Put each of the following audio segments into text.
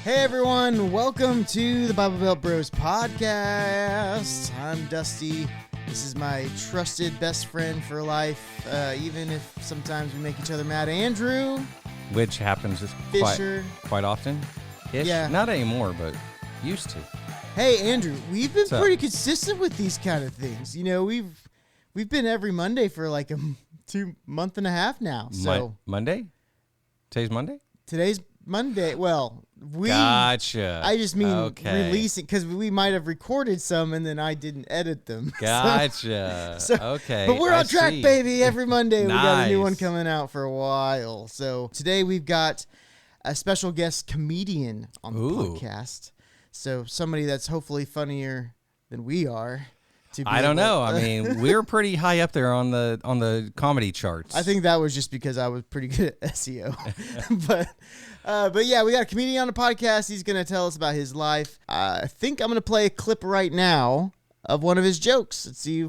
Hey everyone, welcome to the Bible Belt Bros podcast. I'm Dusty. This is my trusted best friend for life, even if sometimes we make each other mad. Andrew. Which happens quite often. Yeah. Not anymore, but used to. Hey Andrew, we've been pretty consistent with these kind of things. You know, we've been every Monday for like a month and a half now. So Monday? Today's Monday? Today's Monday. Well, Gotcha. I just mean releasing, because we might have recorded some and then I didn't edit them. Gotcha. Okay. But we're on track, baby. Every Monday Nice. We got a new one coming out for a while. So today we've got a special guest comedian on the podcast. So somebody that's hopefully funnier than we are. I don't know. I mean, we're pretty high up there on the comedy charts. I think that was just because I was pretty good at SEO. But yeah, we got a comedian on the podcast. He's going to tell us about his life. I think I'm going to play a clip right now of one of his jokes. Let's see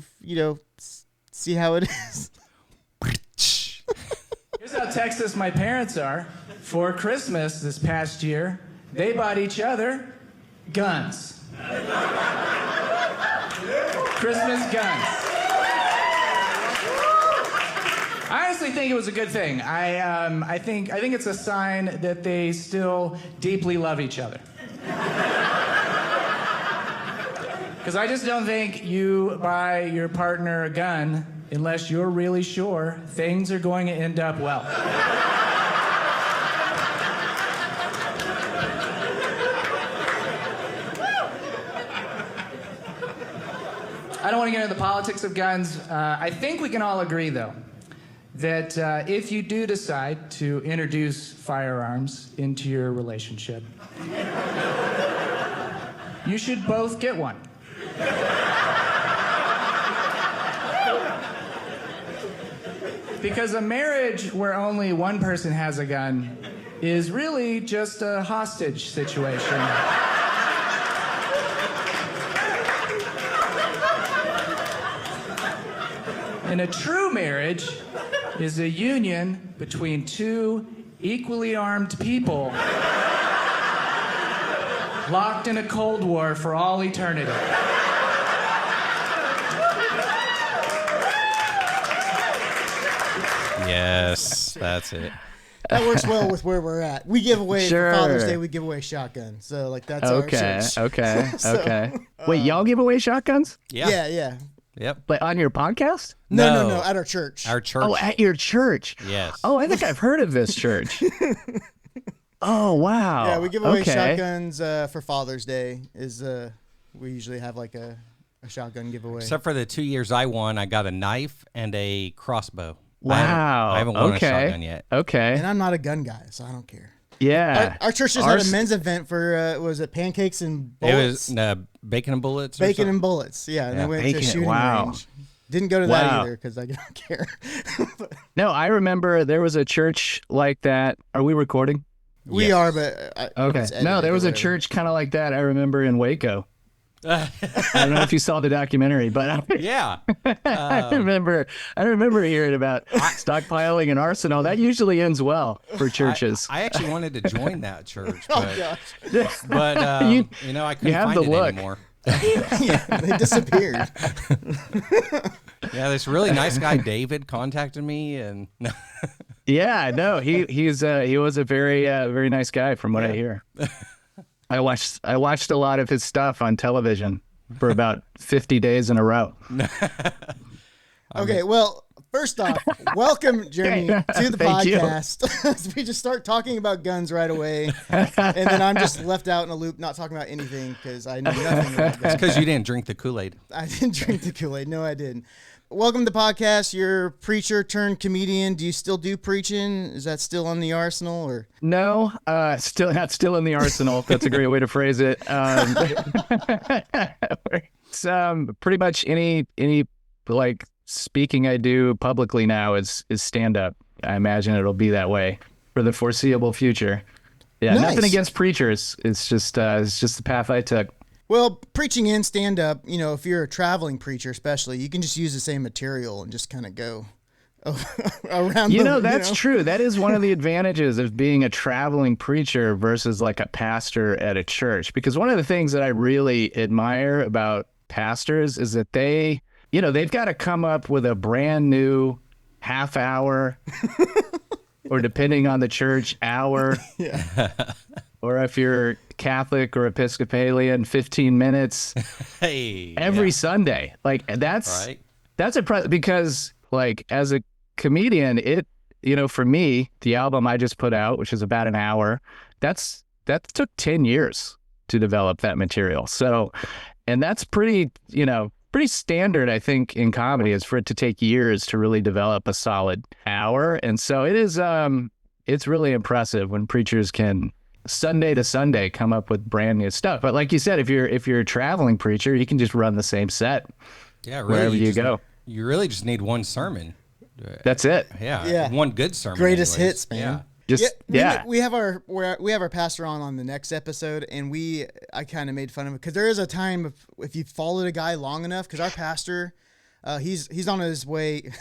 see how it is. Here's how Texas my parents are. For Christmas this past year, they bought each other guns. Christmas guns. I honestly think it was a good thing. I think it's a sign that they still deeply love each other. Because I just don't think you buy your partner a gun unless you're really sure things are going to end up well. I don't want to get into the politics of guns. I think we can all agree, though, that if you do decide to introduce firearms into your relationship, you should both get one. Because a marriage where only one person has a gun is really just a hostage situation. And a true marriage is a union between two equally armed people locked in a Cold War for all eternity. Yes, that's it. That works well with where we're at. We give away for Father's Day. We give away shotguns. So like that's our church. Okay. Wait, y'all give away shotguns? Yeah. Yep. But on your podcast? No, at our church. Our church. Oh, at your church? Yes. Oh, I think I've heard of this church. Oh, wow. Yeah, we give away shotguns for Father's Day. We usually have like a shotgun giveaway. Except for the 2 years I won, I got a knife and a crossbow. Wow. I haven't won a shotgun yet. Okay. And I'm not a gun guy, so I don't care. Yeah. Our church just had a men's event for, was it pancakes and bullets? It was bacon and bullets? Bacon and bullets, yeah. And they went to a shooting range. Didn't go to that either because I don't care. No, I remember there was a church like that. Are we recording? We are, but... Okay. No, there was a church kind of like that I remember in Waco. I don't know if you saw the documentary, but yeah, I remember hearing about stockpiling an arsenal. That usually ends well for churches. I actually wanted to join that church, but, Oh, gosh. but I couldn't find it anymore. Yeah, they disappeared. Yeah, this really nice guy David contacted me, and yeah, no, he was a very nice guy from what I hear. I watched a lot of his stuff on television for about 50 days in a row. Okay, well, first off, welcome, Jeremy, to the podcast. We just start talking about guns right away, and then I'm just left out in a loop, not talking about anything because I know nothing about guns. because you didn't drink the Kool-Aid. I didn't drink the Kool-Aid. No, I didn't. Welcome to the podcast. You're a preacher turned comedian. Do you still do preaching? Is that still on the arsenal, or no? Still in the arsenal. That's a great way to phrase it. It's pretty much any like speaking I do publicly now is stand up. I imagine it'll be that way for the foreseeable future. Yeah, nice. Nothing against preachers. It's just the path I took. Well, preaching and stand up, if you're a traveling preacher especially, you can just use the same material and just kind of go around. That's true. That is one of the advantages of being a traveling preacher versus like a pastor at a church. Because one of the things that I really admire about pastors is that they've got to come up with a brand new half hour or depending on the church, hour. Yeah. Or if you're Catholic or Episcopalian, 15 minutes every Sunday. Like that's because like as a comedian, for me, the album I just put out, which is about an hour, that took 10 years to develop that material. So, and that's pretty standard, I think, in comedy, is for it to take years to really develop a solid hour. And so it is, it's really impressive when preachers can Sunday to Sunday come up with brand new stuff. But like you said, if you're a traveling preacher, you can just run the same set wherever you go. You really just need one sermon. That's it. Yeah. One good sermon. Greatest anyways. hits, man. We have our pastor on the next episode, and I kind of made fun of him because there is a time if you followed a guy long enough, because our pastor, he's on his way.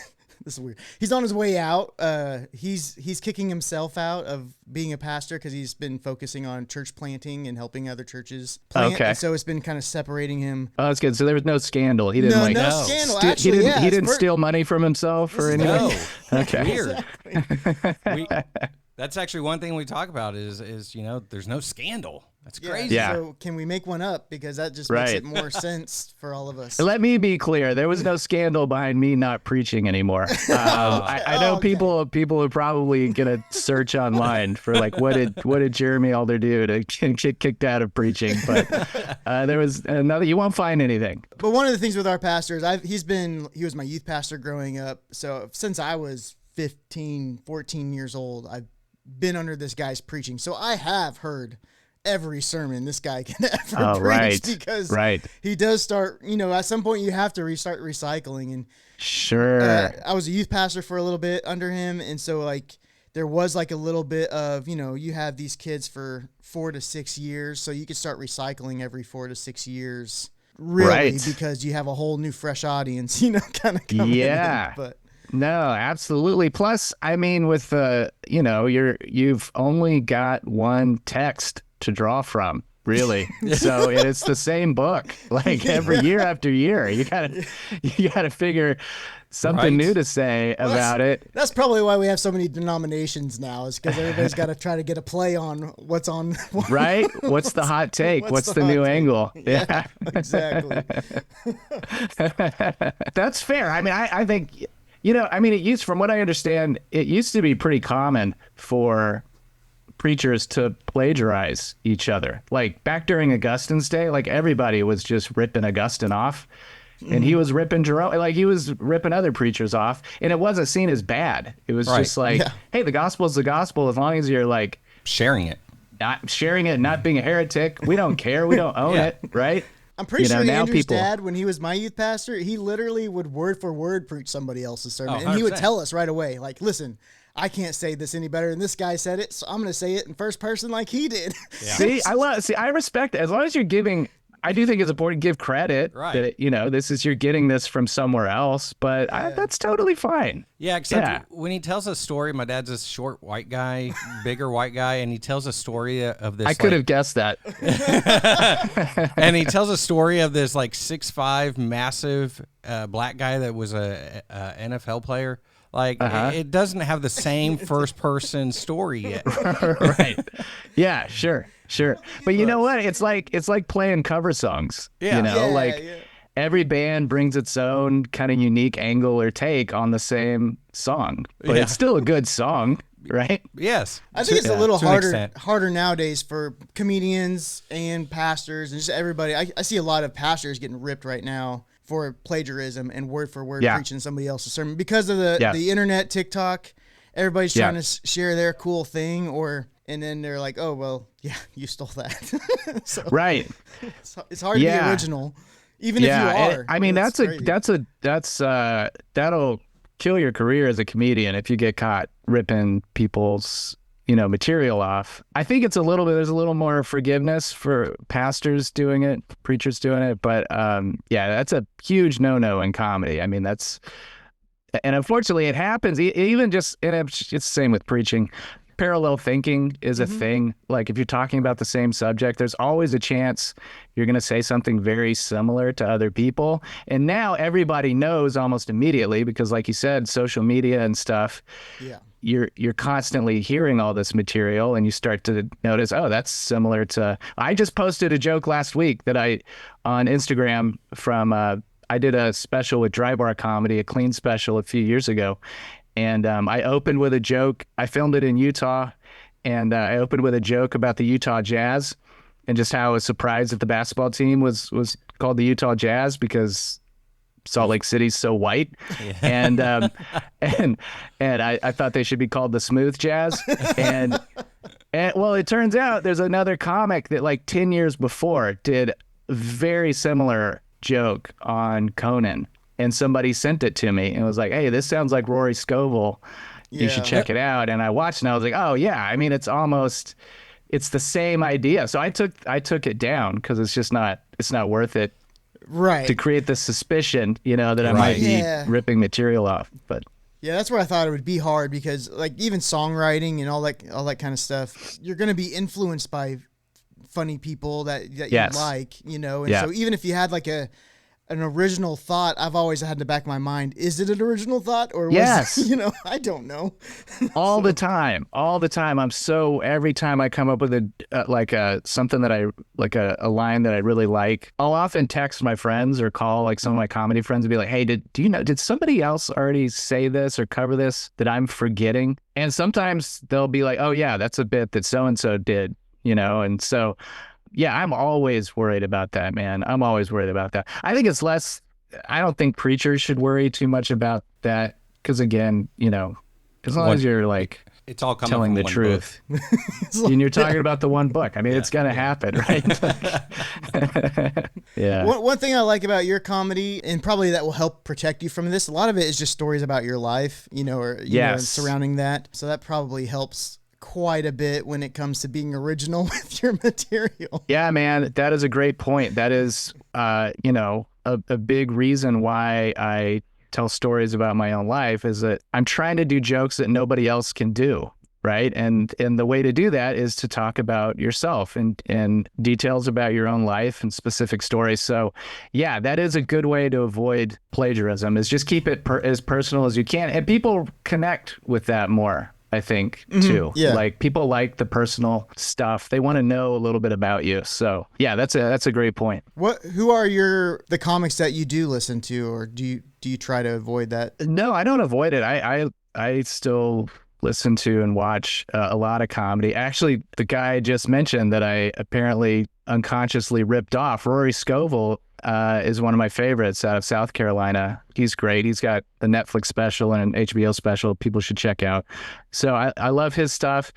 This is weird. He's on his way out. He's kicking himself out of being a pastor because he's been focusing on church planting and helping other churches plant. Okay. And so it's been kind of separating him. Oh, that's good. So there was no scandal. He didn't no scandal. Actually, he didn't steal money from himself or anything. No. Okay. Weird. That's actually one thing we talk about is there's no scandal. That's crazy. Yeah. So can we make one up? Because that just makes it more sense for all of us. Let me be clear. There was no scandal behind me not preaching anymore. I know people are probably going to search online for like, what did Jeremy Alder do to get kicked out of preaching? But there was another, you won't find anything. But one of the things with our pastors, he was my youth pastor growing up. So since I was 15, 14 years old, I've been under this guy's preaching. So I have heard every sermon this guy can ever preach, because he does start, at some point you have to restart recycling. And I was a youth pastor for a little bit under him. And so like, there was like a little bit of, you have these kids for 4 to 6 years. So you could start recycling every 4 to 6 years, really, because you have a whole new fresh audience, kind of coming in. But no, absolutely. Plus, I mean, with you've only got one text to draw from, really. So it's the same book, like every year after year. You gotta figure something new to say about it. That's probably why we have so many denominations now, is because everybody's got to try to get a play on what's on. Right? What's the hot take? What's the new angle? Yeah, exactly. That's fair. I mean, I think. From what I understand, it used to be pretty common for preachers to plagiarize each other. Like back during Augustine's day, like everybody was just ripping Augustine off, and he was ripping Jerome, like he was ripping other preachers off, and it wasn't seen as bad. It was just like, hey, the gospel is the gospel as long as you're like sharing it, not being a heretic. We don't care. We don't own it, right? I'm pretty sure Andrew's dad, when he was my youth pastor, he literally would word for word preach somebody else's sermon. And he would tell us right away, like, listen, I can't say this any better than this guy said it, so I'm going to say it in first person like he did. Yeah. I respect it. As long as you're giving, I do think it's important to give credit that, you're getting this from somewhere else, but that's totally fine. Yeah, except when he tells a story, my dad's a short white guy, bigger white guy, and he tells a story of this. I could have guessed that. And he tells a story of this like 6'5" massive black guy that was a NFL player. Like it doesn't have the same first person story yet. Right. Yeah, sure. But you know what? It's like playing cover songs. Every band brings its own kind of unique angle or take on the same song, but it's still a good song, right? Yes. I think it's a little harder nowadays for comedians and pastors and just everybody. I see a lot of pastors getting ripped right now for plagiarism and word for word preaching somebody else's sermon because of the internet, TikTok. Everybody's trying to share their cool thing, and then they're like, oh, well, yeah, you stole that. So, right. It's hard to be original, even if you are. I mean, that'll kill your career as a comedian if you get caught ripping people's, material off. I think there's a little more forgiveness for pastors doing it, preachers doing it. But, that's a huge no-no in comedy. I mean, And unfortunately, it happens. Even just, and it's the same with preaching. Parallel thinking is a thing. Like if you're talking about the same subject, there's always a chance you're going to say something very similar to other people. And now everybody knows almost immediately because, like you said, social media and stuff. Yeah. You're constantly hearing all this material, and you start to notice, oh, that's similar to. I just posted a joke last week that on Instagram from. I did a special with Dry Bar Comedy, a clean special a few years ago. And I opened with a joke. I filmed it in Utah, and I opened with a joke about the Utah Jazz and just how I was surprised that the basketball team was called the Utah Jazz because Salt Lake City's so white. Yeah. And I thought they should be called the Smooth Jazz. And well, it turns out there's another comic that like 10 years before did a very similar joke on Conan. And somebody sent it to me and was like, hey, this sounds like Rory Scovel. You should check it out. And I watched and I was like, oh yeah, I mean, it's the same idea. So I took it down because it's not worth it. Right. To create the suspicion, that I might be ripping material off. But yeah, that's where I thought it would be hard because like even songwriting and all that kind of stuff, you're going to be influenced by funny people that you like, and so even if you had like an original thought, I've always had in the back of my mind, is it an original thought or was, I don't know. All the time. Every time I come up with something that I like a line that I really like, I'll often text my friends or call like some of my comedy friends and be like, hey, did somebody else already say this or cover this that I'm forgetting? And sometimes they'll be like, oh yeah, that's a bit that so-and-so did, and so yeah, I'm always worried about that, man. I'm always worried about that. I think it's less, I don't think preachers should worry too much about that. Because again, as long as you're like, it's all telling the truth. And you're talking about the one book. I mean, it's going to happen, right? Yeah. One thing I like about your comedy, and probably that will help protect you from this, a lot of it is just stories about your life, and surrounding that. So that probably helps quite a bit when it comes to being original with your material. Yeah, man, that is a great point. That is, a big reason why I tell stories about my own life is that I'm trying to do jokes that nobody else can do. Right. And the way to do that is to talk about yourself and details about your own life and specific stories. So, yeah, that is a good way to avoid plagiarism is just keep it as personal as you can. And people connect with that more, I think, too. Yeah. Like people like the personal stuff. They want to know a little bit about you. So, yeah, that's a great point. Who are the comics that you do listen to, or do you try to avoid that? No, I don't avoid it. I still listen to and watch a lot of comedy. Actually, the guy I just mentioned that I apparently unconsciously ripped off, Rory Scovel, is one of my favorites out of South Carolina. He's great. He's got a Netflix special and an HBO special people should check out. So I love his stuff.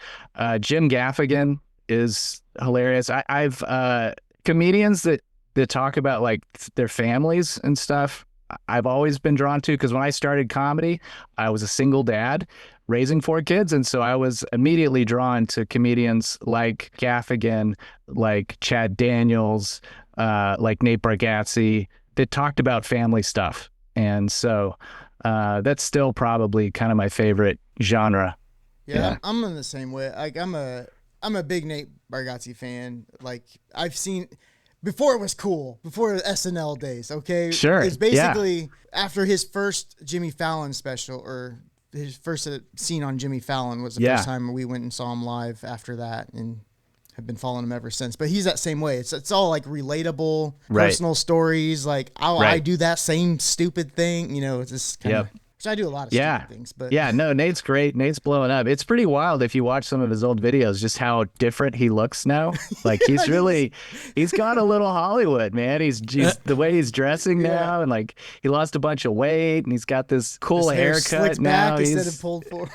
Jim Gaffigan is hilarious. I've comedians that talk about like their families and stuff. I've always been drawn to because when I started comedy, I was a single dad raising 4 kids. And so I was immediately drawn to comedians like Gaffigan, like Chad Daniels, like Nate Bargatze that talked about family stuff. And so that's still probably kind of my favorite genre. Yeah. I'm in the same way. Like I'm a big Nate Bargatze fan. Like I've seen before it was cool, before SNL days. Okay. Sure. It's basically after his first Jimmy Fallon special, or his first scene on Jimmy Fallon was the first time we went and saw him live after that, and have been following him ever since. But he's that same way. It's all like relatable, personal stories. Like I do that same stupid thing. It's just kind of. So I do a lot of stupid things, but no, Nate's great. Nate's blowing up. It's pretty wild if you watch some of his old videos, just how different he looks now. Like he's got a little Hollywood, man. He's the way he's dressing now, and like he lost a bunch of weight, and he's got this cool haircut now. He's instead of pulled forward.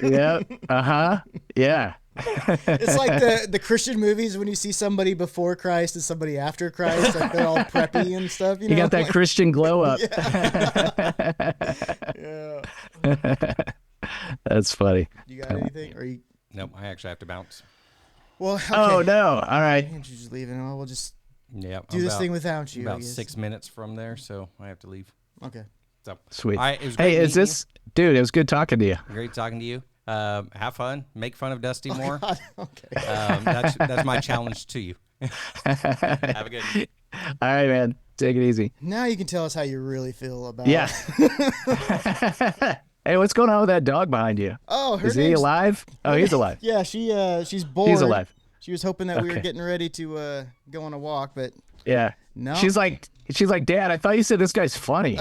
Yeah. It's like the Christian movies when you see somebody before Christ and somebody after Christ, like they're all preppy and stuff. You got that like, Christian glow up. Yeah. That's funny. You got anything? Or you? Nope, I actually have to bounce. Well, okay. Oh no! All right. Can't you just leave it? We'll just do this thing without you. About 6 minutes from there, so I have to leave. Okay. So, Sweet. All right, it was great Hey, is this dude? It was good talking to you. Great talking to you. Have fun. Make fun of Dusty more. God. Okay. That's my challenge to you. Have a good one. All right, man. Take it easy. Now you can tell us how you really feel about. Yeah. Hey, what's going on with that dog behind you? Oh, is he alive? Oh, he's alive. Yeah, she's bored. He's alive. She was hoping that we were getting ready to go on a walk, but yeah. no. She's like, Dad, I thought you said this guy's funny.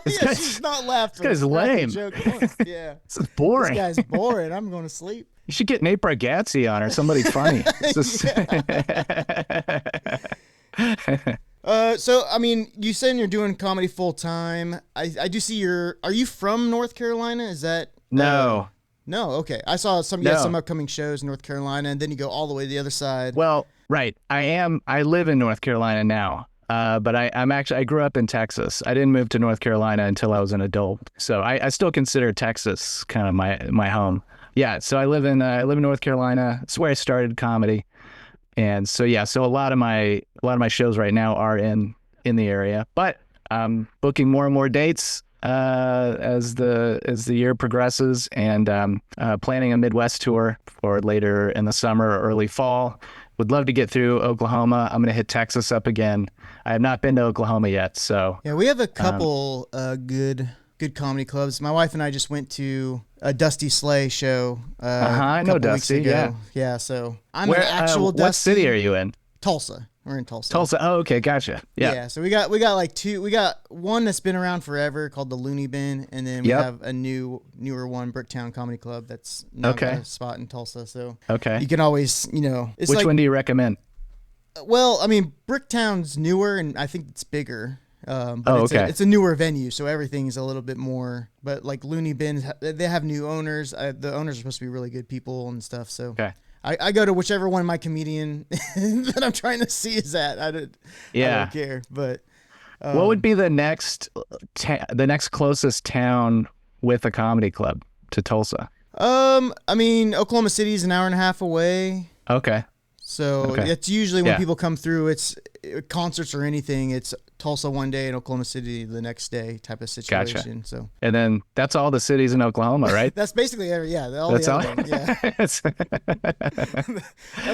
She's not laughing. This guy's lame. Yeah. This is boring. This guy's boring. I'm going to sleep. You should get Nate Bargatze on or somebody funny. So, I mean, you said you're doing comedy full time. I do see are you from North Carolina? Is that? No. No. Okay. I saw some upcoming shows in North Carolina, and then you go all the way to the other side. Well, right. I live in North Carolina now. But I grew up in Texas. I didn't move to North Carolina until I was an adult. So I still consider Texas kind of my home. Yeah. So I live in North Carolina. It's where I started comedy. And so, so a lot of my shows right now are in the area, but I'm booking more and more dates as the year progresses, and planning a Midwest tour for later in the summer or early fall. Would love to get through Oklahoma. I'm going to hit Texas up again. I have not been to Oklahoma yet, so yeah, we have a couple good comedy clubs. My wife and I just went to a Dusty Slay show. I know Dusty. Yeah. So I'm an actual Dusty. What city are you in? Tulsa. We're in Tulsa. Tulsa. Oh, okay, gotcha. Yeah. So we got like two. We got one that's been around forever called the Looney Bin, and then we have a newer one, Bricktown Comedy Club. That's got a spot in Tulsa. So you can always, it's Which one do you recommend? Well, I mean, Bricktown's newer, and I think it's bigger. But it's a newer venue, so everything's a little bit more. But like Looney Bin, they have new owners. The owners are supposed to be really good people and stuff. So I go to whichever one my comedian that I'm trying to see is at. I don't care. But what would be the next closest town with a comedy club to Tulsa? I mean, Oklahoma City is an hour and a half away. Okay. So it's usually when people come through, it's concerts or anything. It's Tulsa one day and Oklahoma City the next day type of situation. Gotcha. So and then that's all the cities in Oklahoma, right? That's basically that's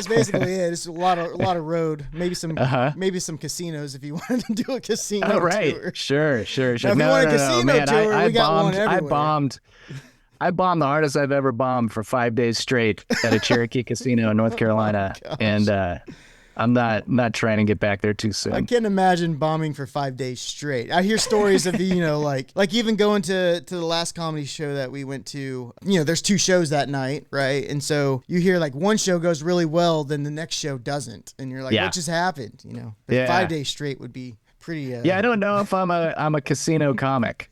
basically it. It's a lot of road. Maybe some casinos if you wanted to do a casino. Oh, right. Tour. Sure. Now, if you want a casino tour, we got one everywhere. I bombed the hardest I've ever bombed for 5 days straight at a Cherokee casino in North Carolina, and I'm not trying to get back there too soon. I can't imagine bombing for 5 days straight. I hear stories of like even going to the last comedy show that we went to. There's two shows that night, right? And so you hear like one show goes really well, then the next show doesn't, and you're like, what just happened? But 5 days straight would be pretty. I don't know if I'm a casino comic.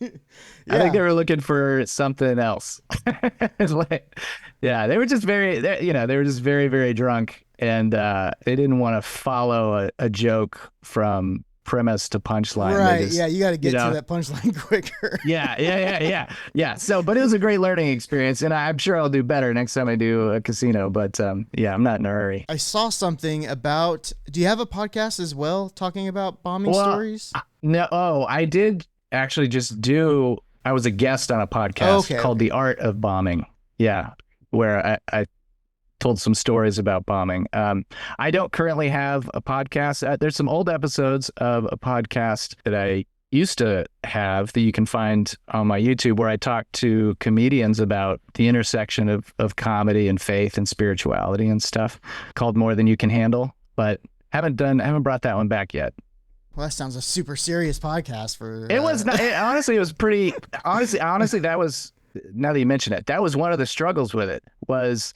I think they were looking for something else. They were just very, very drunk, and they didn't want to follow a joke from premise to punchline. Right. You got to get to that punchline quicker. Yeah. So, but it was a great learning experience, and I'm sure I'll do better next time I do a casino. But I'm not in a hurry. I saw something about. Do you have a podcast as well talking about bombing stories? No. Oh, I did actually just do. I was a guest on a podcast called The Art of Bombing. Yeah, where I told some stories about bombing. I don't currently have a podcast. There's some old episodes of a podcast that I used to have that you can find on my YouTube where I talk to comedians about the intersection of comedy and faith and spirituality and stuff, called More Than You Can Handle, but haven't brought that one back yet. Well, that sounds a super serious podcast for... It was not, honestly, it was pretty... Honestly, that was... Now that you mention it, that was one of the struggles with it, was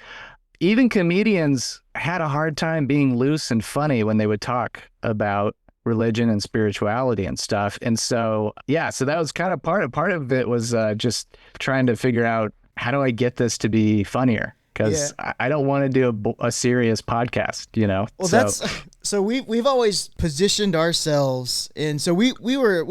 even comedians had a hard time being loose and funny when they would talk about religion and spirituality and stuff. And so, so that was kind of part of it was just trying to figure out, how do I get this to be funnier? Because I don't want to do a serious podcast, Well, so we've always positioned ourselves, and so we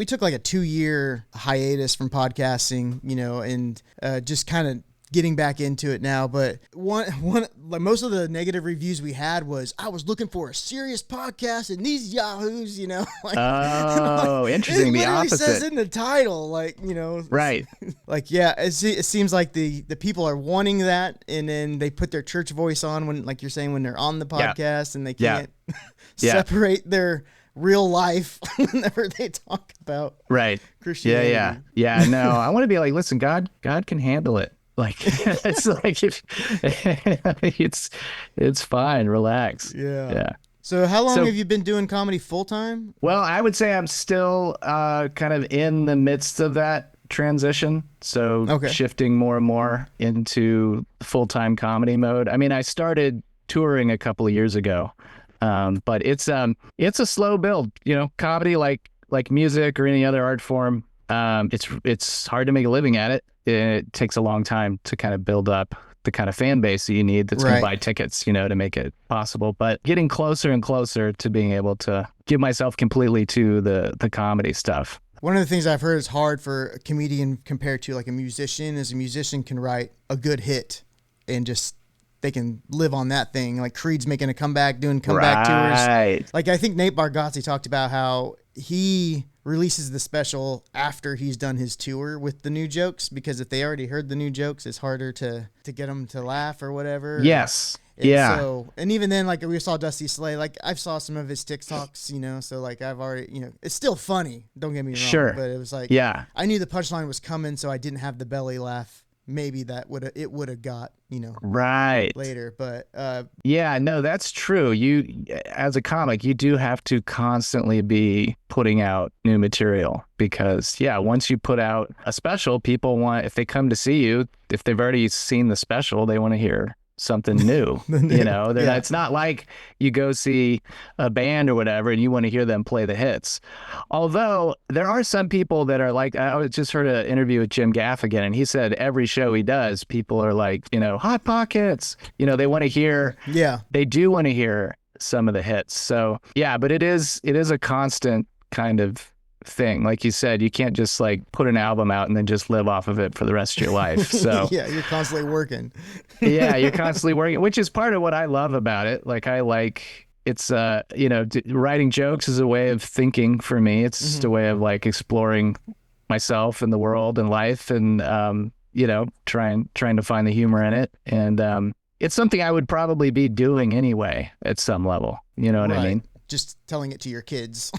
took like a 2-year hiatus from podcasting, and just kind of getting back into it now. But one like most of the negative reviews we had was, I was looking for a serious podcast and these yahoos, you know. Like, like, interesting. The opposite says in the title, like, you know, right? Like, yeah, it seems like the people are wanting that, and then they put their church voice on when, like you're saying, when they're on the podcast, and they can't separate their real life whenever they talk about Christianity. Yeah. No, I want to be like, listen, God can handle it. Like, it's like, it's fine. Relax. Yeah. So how long have you been doing comedy full time? Well, I would say I'm still kind of in the midst of that transition. So shifting more and more into full-time comedy mode. I mean, I started touring a couple of years ago. But it's a slow build, you know, comedy, like music or any other art form. It's hard to make a living at it. It takes a long time to kind of build up the kind of fan base that you need that's going to buy tickets, you know, to make it possible. But getting closer and closer to being able to give myself completely to the comedy stuff. One of the things I've heard is hard for a comedian compared to like a musician is a musician can write a good hit and just they can live on that thing. Like Creed's making a comeback, doing comeback tours. Like I think Nate Bargatze talked about how he releases the special after he's done his tour with the new jokes, because if they already heard the new jokes, it's harder to get them to laugh or whatever. Yes. And so, and even then, like we saw Dusty Slay, like I've saw some of his TikToks, you know, so like I've already, you know, it's still funny. Don't get me wrong. Sure. But it was like, I knew the punchline was coming, so I didn't have the belly laugh. Maybe that would have got, you know, later. But no, that's true. You, as a comic, you do have to constantly be putting out new material, because once you put out a special, people want, if they come to see you, if they've already seen the special, they want to hear something new. You know, it's not like you go see a band or whatever and you want to hear them play the hits. Although there are some people that are like, I just heard an interview with Jim Gaffigan, and he said every show he does, people are like, you know, Hot Pockets, you know, they want to hear, they do want to hear some of the hits. So but it is a constant kind of thing. Like you said, you can't just like put an album out and then just live off of it for the rest of your life. So you're constantly working. You're constantly working, which is part of what I love about it. Like it's you know, writing jokes is a way of thinking for me. It's just a way of like exploring myself and the world and life, and you know, trying to find the humor in it. And it's something I would probably be doing anyway at some level. You know what I mean? Just telling it to your kids.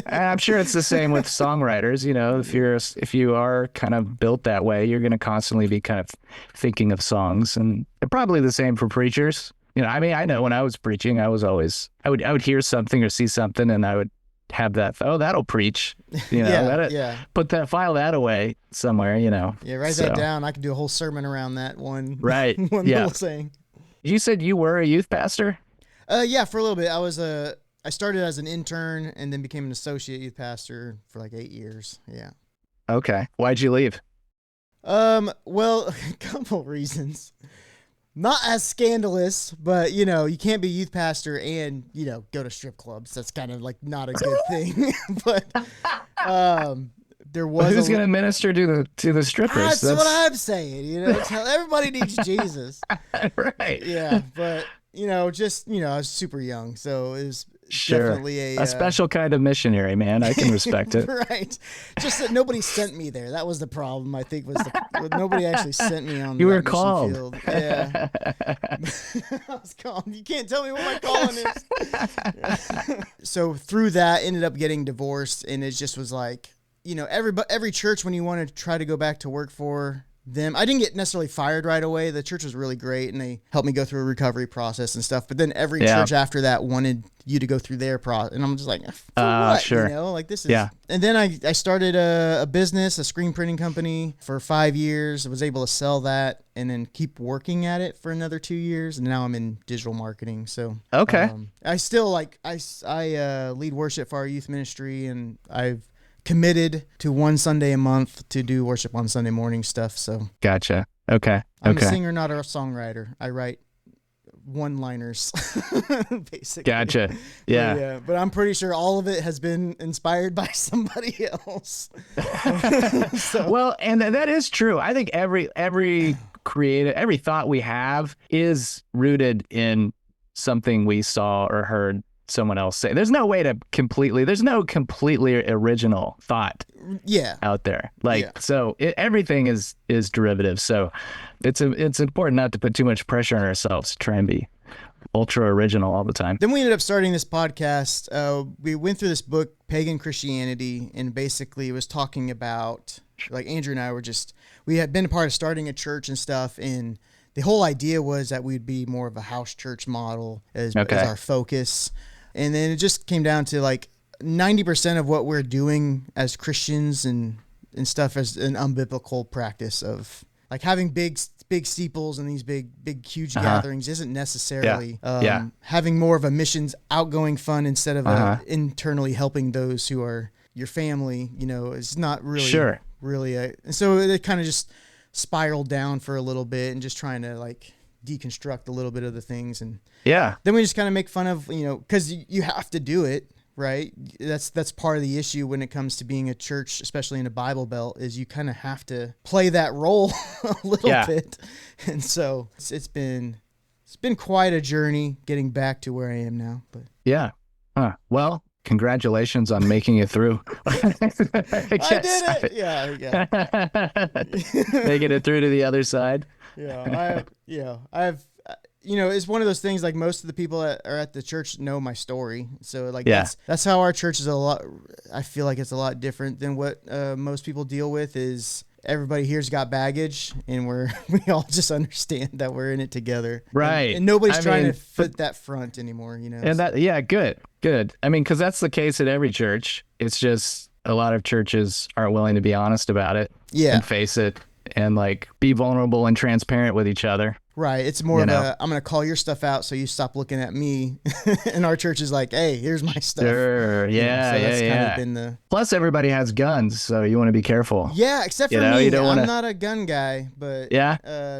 I'm sure it's the same with songwriters. You know, if you are kind of built that way, you're going to constantly be kind of thinking of songs, and probably the same for preachers. You know, I mean, I know when I was preaching, I would hear something or see something, and I would have that, that'll preach. You know, file that away somewhere. You know, write that down. I could do a whole sermon around that one. One little saying. You said you were a youth pastor? For a little bit. I started as an intern and then became an associate youth pastor for like 8 years. Yeah. Okay. Why'd you leave? Well, a couple reasons. Not as scandalous, but you know, you can't be youth pastor and, you know, go to strip clubs. That's kind of like not a good thing. But there was who's going to minister to the strippers? That's what I'm saying. You know, everybody needs Jesus. Right. Yeah, but you know, just, you know, I was super young, so it was definitely a special kind of missionary, man. I can respect it. Right. Just that nobody sent me there. That was the problem, I think, nobody actually sent me on you that were called. Field. Yeah. I was called. You can't tell me what my calling is. So through that, ended up getting divorced, and it just was like, you know, every church, when you want to try to go back to work for them, I didn't get necessarily fired right away. The church was really great, and they helped me go through a recovery process and stuff. But then every church after that wanted you to go through their process, and I'm just like, what? Sure. You know, like this is. And then I started a business, a screen printing company for 5 years. I was able to sell that and then keep working at it for another 2 years, and now I'm in digital marketing. So I still I lead worship for our youth ministry, and I've committed to one Sunday a month to do worship on Sunday morning stuff. So gotcha. Okay. I'm a singer, not a songwriter. I write one-liners, basically. Gotcha. Yeah. But I'm pretty sure all of it has been inspired by somebody else. Well, and that is true. I think every creative, every thought we have is rooted in something we saw or heard someone else say. There's no completely original thought out there. So everything is derivative. So it's important not to put too much pressure on ourselves to try and be ultra original all the time. Then we ended up starting this podcast. We went through this book, Pagan Christianity, and basically it was talking about, like, Andrew and I we had been a part of starting a church and stuff, and the whole idea was that we'd be more of a house church model as our focus. And then it just came down to like 90% of what we're doing as Christians and stuff as an unbiblical practice of like having big steeples and these big huge gatherings isn't necessarily having more of a missions outgoing fund instead of internally helping those who are your family, it's not really and so it kind of just spiraled down for a little bit and just trying to like deconstruct a little bit of the things. And then we just kind of make fun of, because you have to do it, right? That's part of the issue when it comes to being a church, especially in a Bible Belt, is you kind of have to play that role a little bit. And so it's been quite a journey getting back to where I am now. But well, congratulations on making it through. I did it. Yeah. Making it through to the other side. I've it's one of those things, like most of the people that are at the church know my story. So like that's how our church is I feel like it's a lot different than what most people deal with. Is everybody here's got baggage, and we all just understand that we're in it together. Right. And nobody's trying to fit that front anymore, And that, good. I mean, because that's the case at every church. It's just a lot of churches aren't willing to be honest about it and face it and like be vulnerable and transparent with each other. Right. It's more of I'm going to call your stuff out so you stop looking at me. And our church is like, hey, here's my stuff. Sure. Yeah. So that's kind of been the... Plus, everybody has guns, so you want to be careful. Yeah, except for me. I'm not a gun guy, but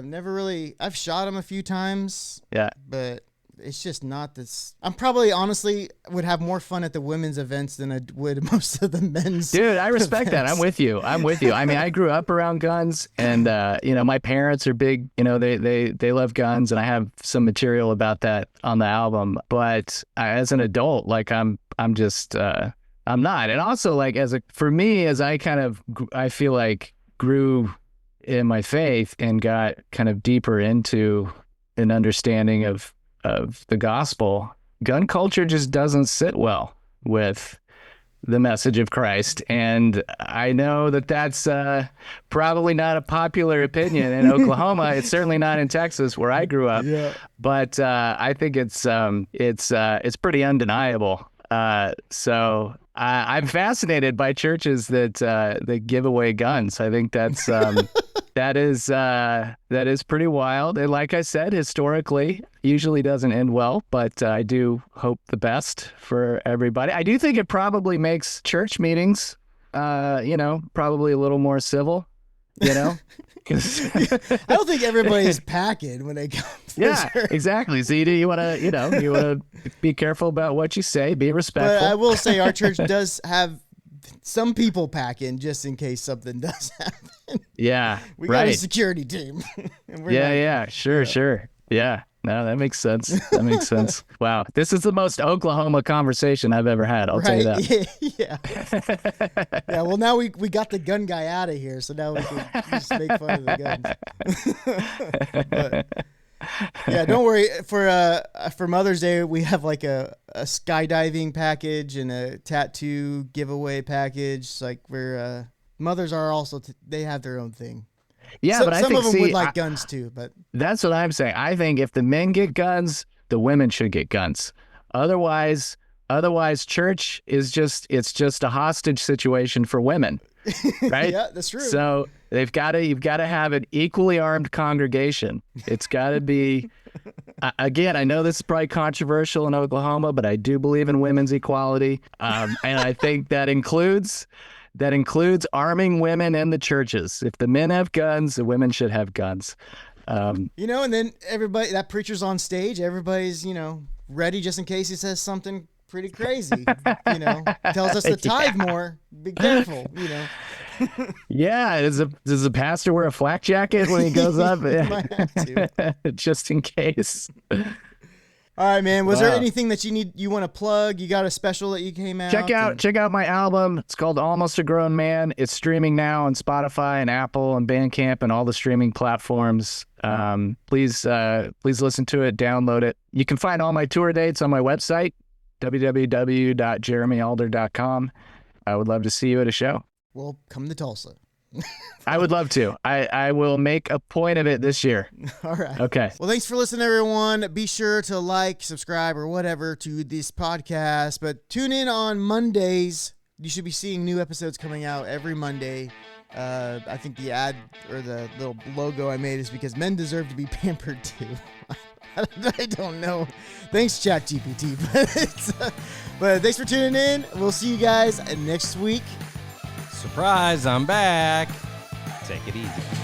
never really... I've shot him a few times. Yeah. But it's just not this... I'm probably, honestly, would have more fun at the women's events than I would most of the men's Dude, I respect events. that. I'm with you. I mean, I grew up around guns, and, my parents are big, they love guns, and I have some material about that on the album. But as an adult, like, I'm just... I'm not. And also, like, for me, as I feel like grew in my faith and got kind of deeper into an understanding of the gospel, gun culture just doesn't sit well with the message of Christ. And I know that that's probably not a popular opinion in Oklahoma. It's certainly not in Texas where I grew up. Yeah. But I think it's pretty undeniable. So I'm fascinated by churches that give away guns. I think that's that is pretty wild. And like I said, historically, usually doesn't end well. But I do hope the best for everybody. I do think it probably makes church meetings, probably a little more civil. I don't think everybody's packing when they come. Exactly. So you want to be careful about what you say, be respectful. But I will say our church does have some people packing just in case something does happen. Yeah, we got a security team. Sure. Yeah. No, that makes sense. Wow. This is the most Oklahoma conversation I've ever had. I'll tell you that. Yeah. Yeah. Well, now we got the gun guy out of here, so now we can just make fun of the guns. But, yeah, don't worry. For Mother's Day, we have like a skydiving package and a tattoo giveaway package. Like mothers are also they have their own thing. Yeah, but I some think of them would like guns too. But that's what I'm saying. I think if the men get guns, the women should get guns. Otherwise, church is just a hostage situation for women, right? Yeah, that's true. So you've got to have an equally armed congregation. It's got to be. Again, I know this is probably controversial in Oklahoma, but I do believe in women's equality, and I think that includes arming women in the churches. If the men have guns, the women should have guns. And then everybody, that preacher's on stage, everybody's, ready just in case he says something pretty crazy, tells us to tithe more, be careful, Yeah, does the pastor wear a flak jacket when he goes up? Might have to. Just in case. All right, man. Was there anything that you want to plug? You got a special that you came out? Check out my album. It's called Almost a Grown Man. It's streaming now on Spotify and Apple and Bandcamp and all the streaming platforms. Please listen to it, download it. You can find all my tour dates on my website, www.jeremyalder.com. I would love to see you at a show. Well, come to Tulsa. I would love to. I will make a point of it this year. All right. Okay. Well, thanks for listening, everyone. Be sure to like, subscribe, or whatever to this podcast. But tune in on Mondays. You should be seeing new episodes coming out every Monday. I think the ad or the little logo I made is because men deserve to be pampered too. I don't know. Thanks, ChatGPT. But thanks for tuning in. We'll see you guys next week. Surprise, I'm back. Take it easy.